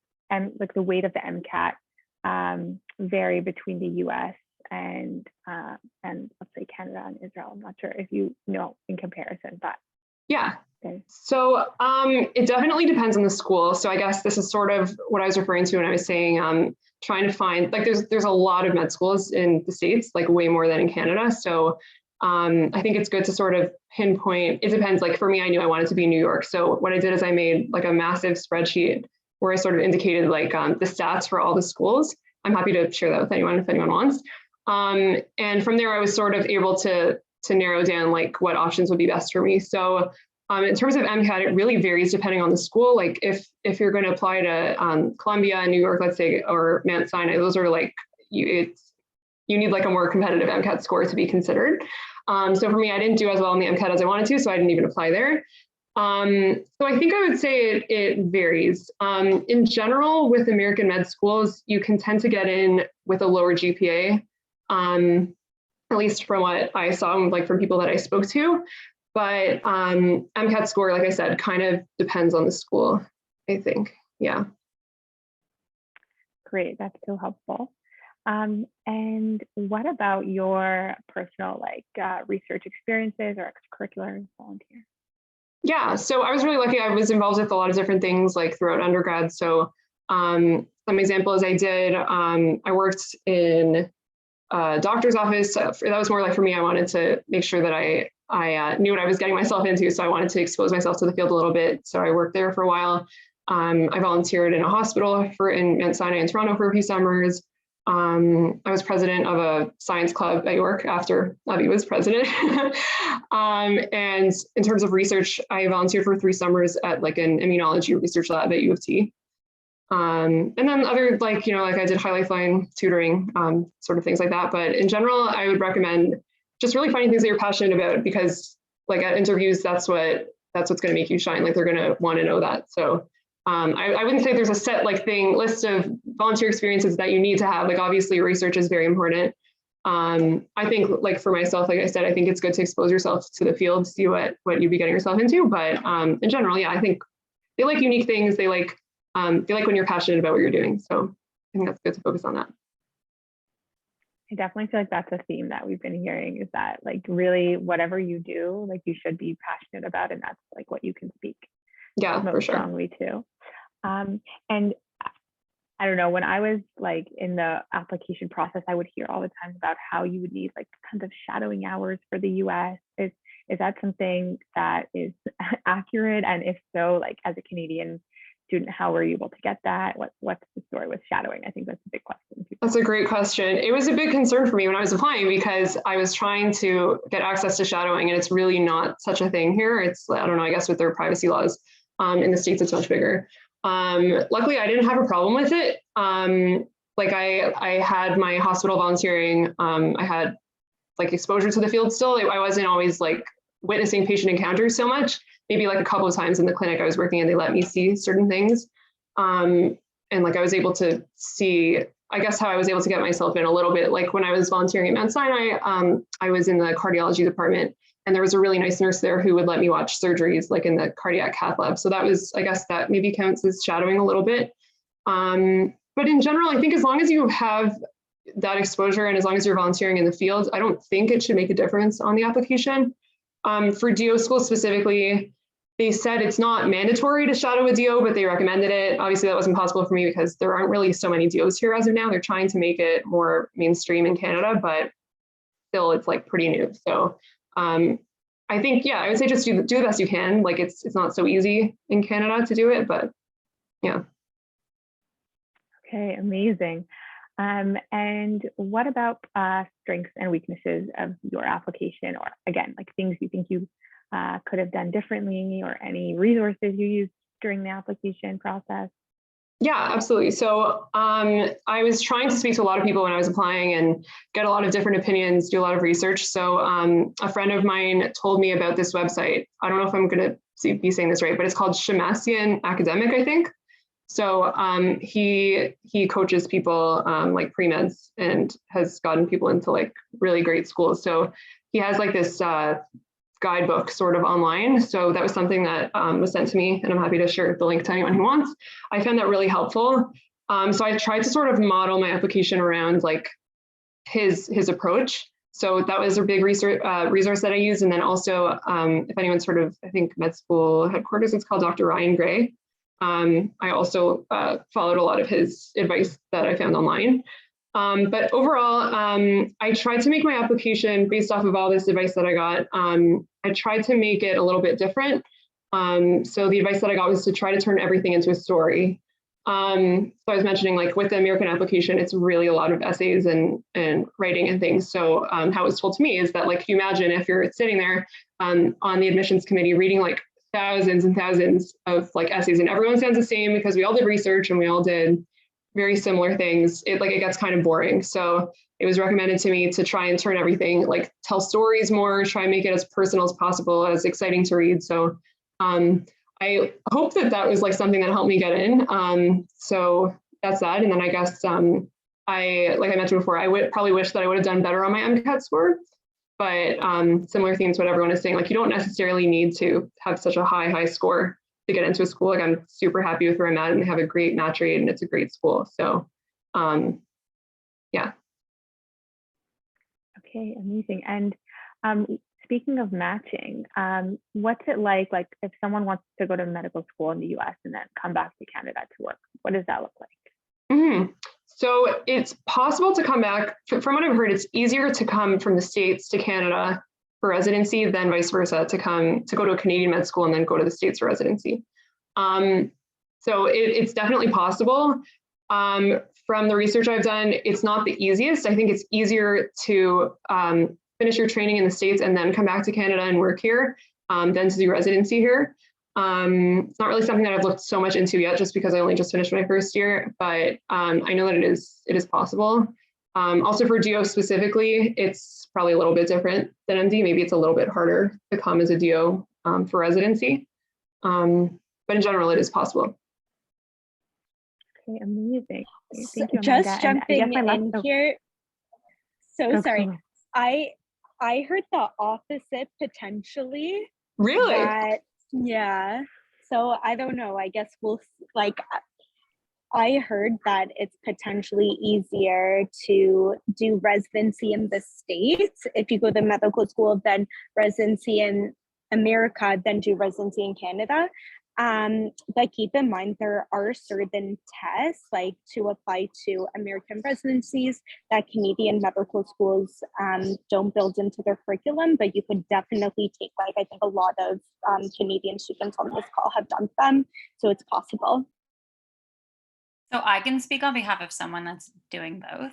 weight of the MCAT vary between the US and let's say Canada and Israel? I'm not sure if you know in comparison, but yeah. Okay. So it definitely depends on the school. So I guess this is sort of what I was referring to when I was saying trying to find, like there's a lot of med schools in the States, like way more than in Canada. So I think it's good to sort of pinpoint, it depends, like for me, I knew I wanted to be in New York. So what I did is I made like a massive spreadsheet where I sort of indicated like the stats for all the schools. I'm happy to share that with anyone if anyone wants. And from there, I was sort of able to narrow down like what options would be best for me. So in terms of MCAT, it really varies depending on the school. Like if you're going to apply to Columbia, New York, let's say, or Mount Sinai, those are like, you need like a more competitive MCAT score to be considered. So for me, I didn't do as well in the MCAT as I wanted to, so I didn't even apply there. So I think I would say it varies. In general, with American med schools, you can tend to get in with a lower GPA, at least from what I saw, like from people that I spoke to. But MCAT score, like I said, kind of depends on the school, I think. Yeah. Great, that's so helpful. And what about your personal research experiences or extracurricular volunteer? Yeah, so I was really lucky. I was involved with a lot of different things like throughout undergrad. So some examples I did, I worked in a doctor's office. That was more like for me, I wanted to make sure that I knew what I was getting myself into. So I wanted to expose myself to the field a little bit. So I worked there for a while. I volunteered in a hospital in Mount Sinai in Toronto for a few summers. I was president of a science club at York after Avi was president. And in terms of research, I volunteered for 3 summers at like an immunology research lab at U of T. And then other like I did high lifeline tutoring, sort of things like that. But in general, I would recommend just really finding things that you're passionate about, because like at interviews, that's what's going to make you shine. Like they're going to want to know that. So I wouldn't say there's a set list of volunteer experiences that you need to have. Like obviously research is very important. I think like for myself, like I said, I think it's good to expose yourself to the field, see what you'd be getting yourself into. But in general, yeah, I think they like unique things. They like when you're passionate about what you're doing. So I think that's good to focus on that. I definitely feel like that's a theme that we've been hearing, is that like really whatever you do, like you should be passionate about, and that's like what you can speak most for sure. strongly to. And I don't know, when I was like in the application process, I would hear all the time about how you would need like tons of shadowing hours for the US. Is that something that is accurate? And if so, like as a Canadian student, how were you able to get that? What's the story with shadowing? I think that's a big question. That's a great question. It was a big concern for me when I was applying, because I was trying to get access to shadowing, and it's really not such a thing here. It's, I don't know, I guess with their privacy laws, in the States, it's much bigger. Luckily, I didn't have a problem with it. Like I had my hospital volunteering. I had like exposure to the field still. I wasn't always like witnessing patient encounters so much. Maybe like a couple of times in the clinic I was working and they let me see certain things. And like I was able to see, I guess, how I was able to get myself in a little bit. Like when I was volunteering at Mount Sinai, I was in the cardiology department, and there was a really nice nurse there who would let me watch surgeries like in the cardiac cath lab. So that was, I guess that maybe counts as shadowing a little bit. But in general, I think as long as you have that exposure and as long as you're volunteering in the field, I don't think it should make a difference on the application. For DO school specifically, they said it's not mandatory to shadow a DO, but they recommended it. Obviously, that wasn't possible for me because there aren't really so many DOs here as of now. They're trying to make it more mainstream in Canada, but still it's like pretty new. So I think, yeah, I would say just do the best you can. Like it's not so easy in Canada to do it, but yeah. Okay, amazing. And what about strengths and weaknesses of your application, or again, like things you think you could have done differently, or any resources you used during the application process? Yeah, absolutely. So I was trying to speak to a lot of people when I was applying and get a lot of different opinions, do a lot of research. So a friend of mine told me about this website. I don't know if I'm going to be saying this right, but it's called Shemasian Academic, I think. So he coaches people like pre-meds and has gotten people into like really great schools. So he has like this guidebook sort of online. So that was something that was sent to me, and I'm happy to share the link to anyone who wants. I found that really helpful. So I tried to sort of model my application around like his approach. So that was a big resource that I used. And then also, if anyone's heard of, I think med school headquarters, it's called Dr. Ryan Gray. I also followed a lot of his advice that I found online. But overall, I tried to make my application based off of all this advice that I got. I tried to make it a little bit different. So the advice that I got was to try to turn everything into a story. So I was mentioning like with the American application, it's really a lot of essays and writing and things. So how it was told to me is that like, you imagine if you're sitting there on the admissions committee reading like thousands and thousands of like essays, and everyone sounds the same because we all did research and we all did very similar things, it gets kind of boring. So it was recommended to me to try and turn everything, like tell stories more, try and make it as personal as possible, as exciting to read. So I hope that was like something that helped me get in. So that's that. And then I guess like I mentioned before, I would probably wish that I would have done better on my MCAT score. But similar themes to what everyone is saying, like you don't necessarily need to have such a high score to get into a school. Like I'm super happy with where I'm at, and they have a great match rate, and it's a great school. So yeah. Okay, amazing. And speaking of matching, what's it like if someone wants to go to medical school in the US and then come back to Canada to work? What does that look like? Mm-hmm. So it's possible to come back. From what I've heard, it's easier to come from the States to Canada for residency than vice versa, to go to a Canadian med school and then go to the States for residency. So it's definitely possible. From the research I've done, it's not the easiest. I think it's easier to finish your training in the States and then come back to Canada and work here than to do residency here. It's not really something that I've looked so much into yet, just because I only just finished my first year, but I know that it is possible. Also for DO specifically, it's probably a little bit different than MD. Maybe it's a little bit harder to come as a DO for residency, but in general, it is possible. Okay, amazing. Thank you, Amanda. Just jumping in here. So sorry. Cool. I heard the opposite potentially. Really? Yeah. So I don't know. I guess I heard that it's potentially easier to do residency in the States if you go to medical school than residency in America, then do residency in Canada. But keep in mind, there are certain tests like to apply to American residencies that Canadian medical schools don't build into their curriculum, but you could definitely take, like I think a lot of Canadian students on this call have done them, so it's possible. So I can speak on behalf of someone that's doing both.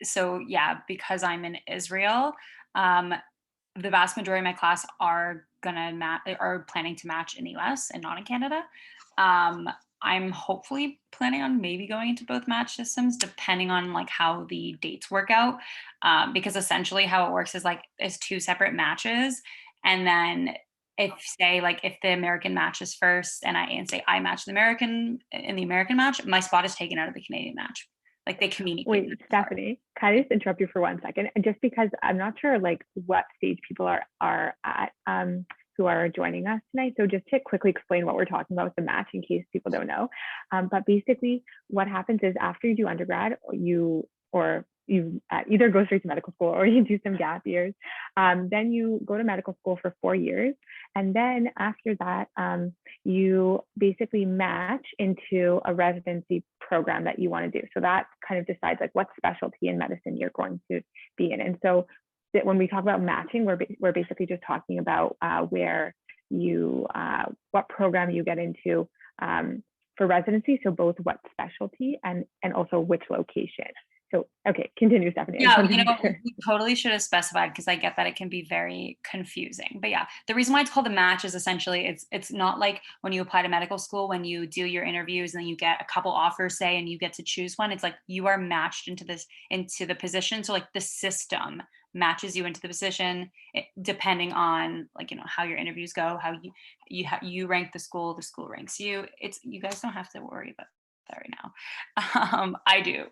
So yeah, because I'm in Israel, the vast majority of my class are planning to match in the US and not in Canada. I'm hopefully planning on maybe going into both match systems, depending on like how the dates work out. Because essentially how it works is like it's two separate matches, and then if the American matches first and I match the American in the American match, my spot is taken out of the Canadian match. Like they communicate. Wait, Stephanie, can I just interrupt you for 1 second? And just because I'm not sure like what stage people are at who are joining us tonight. So just to quickly explain what we're talking about with the match in case people don't know. But basically what happens is after you do undergrad, you either go straight to medical school or you do some gap years. Then you go to medical school for 4 years. And then after that, you basically match into a residency program that you want to do. So that kind of decides like what specialty in medicine you're going to be in. And so when we talk about matching, we're basically just talking about where you, what program you get into for residency. So both what specialty and also which location. So, okay, continue, Stephanie. Yeah, you know, we totally should have specified because I get that it can be very confusing. But yeah, the reason why it's called a match is essentially it's not like when you apply to medical school, when you do your interviews and then you get a couple offers, say, and you get to choose one. It's like you are matched into the position. So like the system matches you into the position depending on, like, you know, how your interviews go, how you rank the school ranks you. You guys don't have to worry about that right now. I do,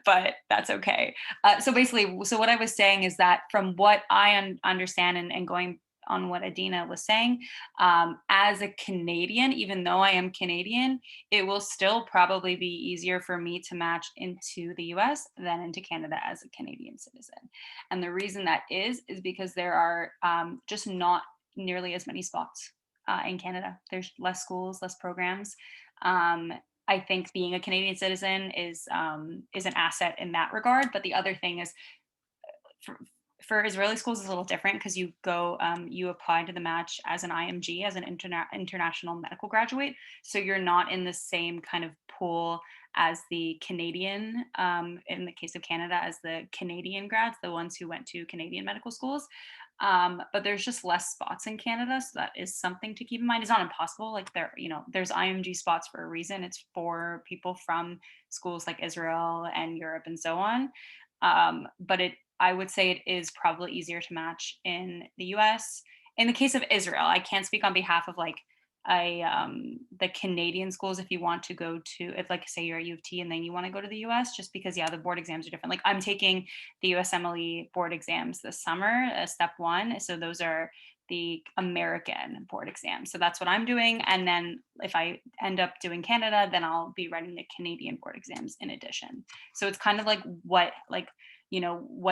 but that's okay. So basically, so what I was saying is that from what I understand and going on what Adina was saying, as a Canadian, even though I am Canadian, it will still probably be easier for me to match into the US than into Canada as a Canadian citizen. And the reason that is because there are just not nearly as many spots in Canada. There's less schools, less programs. I think being a Canadian citizen is an asset in that regard. But the other thing is, for Israeli schools, is a little different because you go, you apply to the match as an IMG, as an international medical graduate. So you're not in the same kind of pool as the Canadian, in the case of Canada, as the Canadian grads, the ones who went to Canadian medical schools. But there's just less spots in Canada, so that is something to keep in mind. It's not impossible. Like there's IMG spots for a reason. It's for people from schools like Israel and Europe and so on. But I would say it is probably easier to match in the US. In the case of Israel, I can't speak on behalf of like the Canadian schools. If you want to go to, if like say you're at U of T and then you want to go to the US, just because the board exams are different. Like I'm taking the USMLE board exams this summer, step 1. So those are the American board exams. So that's what I'm doing. And then if I end up doing Canada, then I'll be writing the Canadian board exams in addition. So it's kind of like what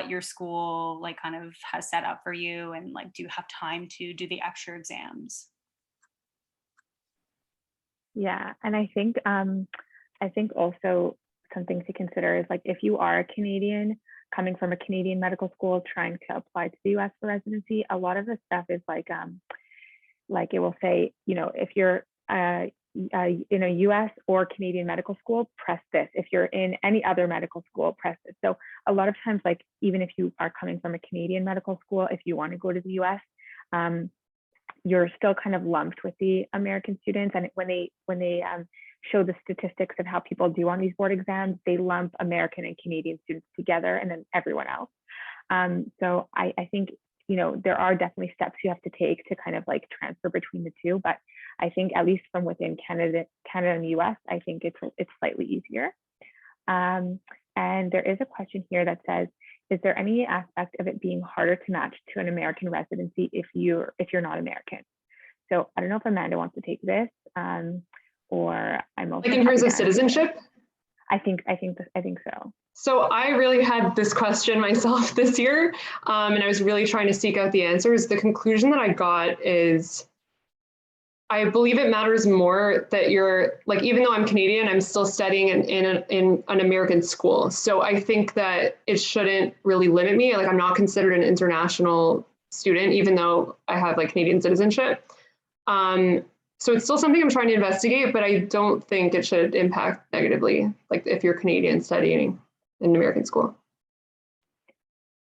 your school like kind of has set up for you, and like, do you have time to do the extra exams? Yeah, and I think also something to consider is like if you are a Canadian coming from a Canadian medical school trying to apply to the US for residency, a lot of the stuff is like it will say, you know, if you're in a US or Canadian medical school, press this. If you're in any other medical school, press this. So a lot of times, like even if you are coming from a Canadian medical school, if you want to go to the US, you're still kind of lumped with the American students. And when they show the statistics of how people do on these board exams, they lump American and Canadian students together and then everyone else. So I think, you know, there are definitely steps you have to take to kind of like transfer between the two. But I think at least from within Canada and the US, I think it's slightly easier. And there is a question here that says, is there any aspect of it being harder to match to an American residency if you're not American? So I don't know if Amanda wants to take this, or I'm also. Like in terms of citizenship? I think so. So I really had this question myself this year, and I was really trying to seek out the answers. The conclusion that I got is, I believe it matters more that you're like, even though I'm Canadian, I'm still studying in an American school. So I think that it shouldn't really limit me. Like I'm not considered an international student, even though I have like Canadian citizenship. So it's still something I'm trying to investigate, but I don't think it should impact negatively, like if you're Canadian studying in an American school.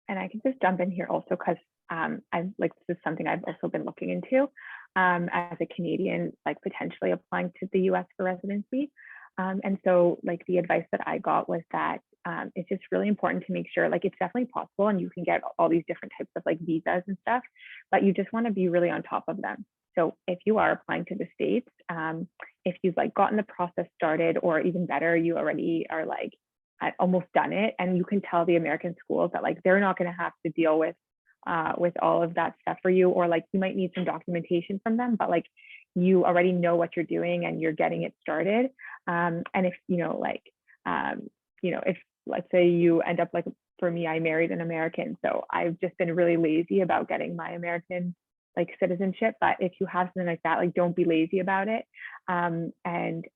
And I can just jump in here also because I'm like, this is something I've also been looking into as a Canadian, like potentially applying to the US for residency. And so like the advice that I got was that it's just really important to make sure, like it's definitely possible and you can get all these different types of like visas and stuff, but you just want to be really on top of them. So if you are applying to the States, if you've like gotten the process started, or even better, you already are like almost done it, and you can tell the American schools that like they're not going to have to deal with all of that stuff for you, or like you might need some documentation from them, but like you already know what you're doing and you're getting it started. And if if let's say you end up like, for me, I married an American, so I've just been really lazy about getting my American like citizenship. But if you have something like that, like don't be lazy about it. And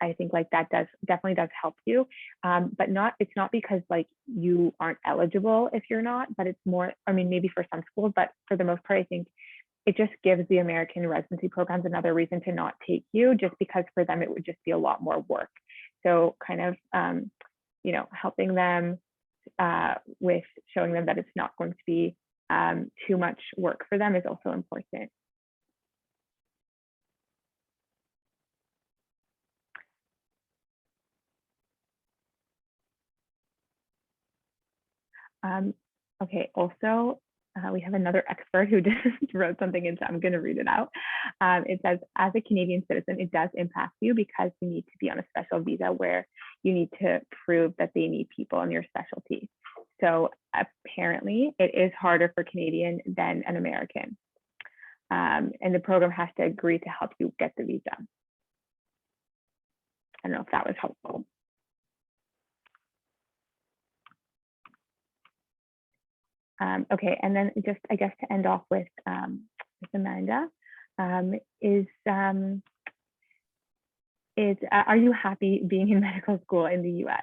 I think like that definitely does help you. But it's not because like you aren't eligible if you're not, but it's more, I mean, maybe for some schools, but for the most part, I think it just gives the American residency programs another reason to not take you, just because for them, it would just be a lot more work. So kind of, helping them with showing them that it's not going to be too much work for them is also important. Okay, also, we have another expert who just wrote something in, so I'm going to read it out. It says, as a Canadian citizen, it does impact you because you need to be on a special visa where you need to prove that they need people in your specialty. So apparently it is harder for Canadian than an American. And the program has to agree to help you get the visa. I don't know if that was helpful. Okay, and then just, I guess, to end off with Amanda, are you happy being in medical school in the US?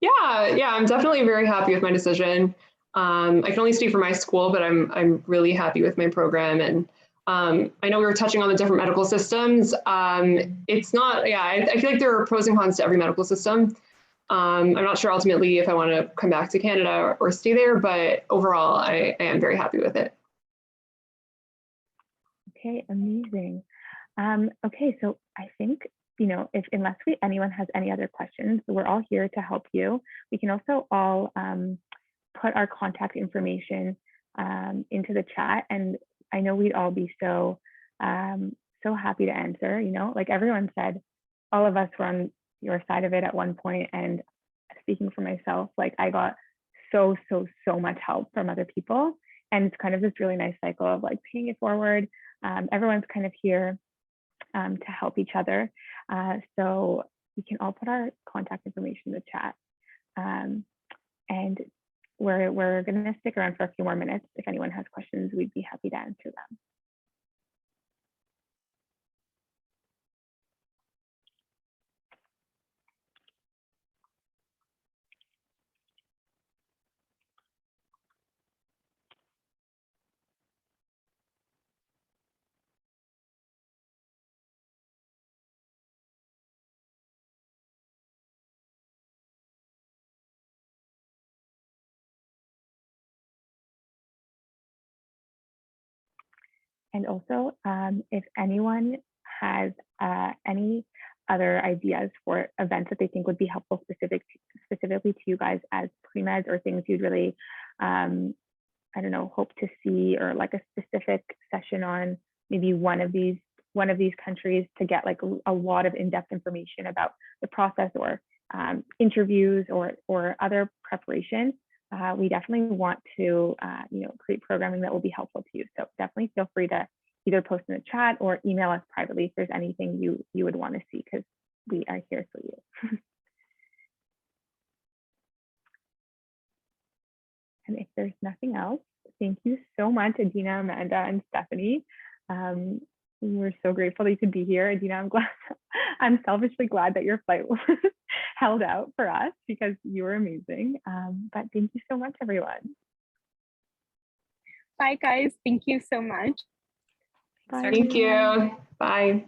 Yeah, I'm definitely very happy with my decision. I can only speak for my school, but I'm really happy with my program. And I know we were touching on the different medical systems. It's not, yeah, I feel like there are pros and cons to every medical system. I'm not sure ultimately if I want to come back to Canada or stay there, but overall, I am very happy with it. Okay, amazing. Okay, so I think, unless anyone has any other questions, we're all here to help you. We can also all put our contact information into the chat, and I know we'd all be so happy to answer. Like everyone said, all of us were on your side of it at one point, and speaking for myself, like I got so much help from other people, and it's kind of this really nice cycle of like paying it forward. Everyone's kind of here to help each other, so we can all put our contact information in the chat, and we're going to stick around for a few more minutes. If anyone has questions, we'd be happy to answer them. And also, if anyone has any other ideas for events that they think would be helpful specifically to you guys as pre-meds, or things you'd really, I don't know, hope to see, or like a specific session on maybe one of these countries to get like a lot of in-depth information about the process, or interviews, or other preparation, we definitely want to create programming that will be helpful to you. So definitely feel free to either post in the chat or email us privately if there's anything you would want to see, because we are here for you. And if there's nothing else, thank you so much, Adina, Amanda, and Stefanie. We're so grateful that you could be here. Adina, I'm selfishly glad that your flight was held out for us, because you were amazing. But thank you so much, everyone. Bye, guys. Thank you so much. Bye. Thank you. Bye.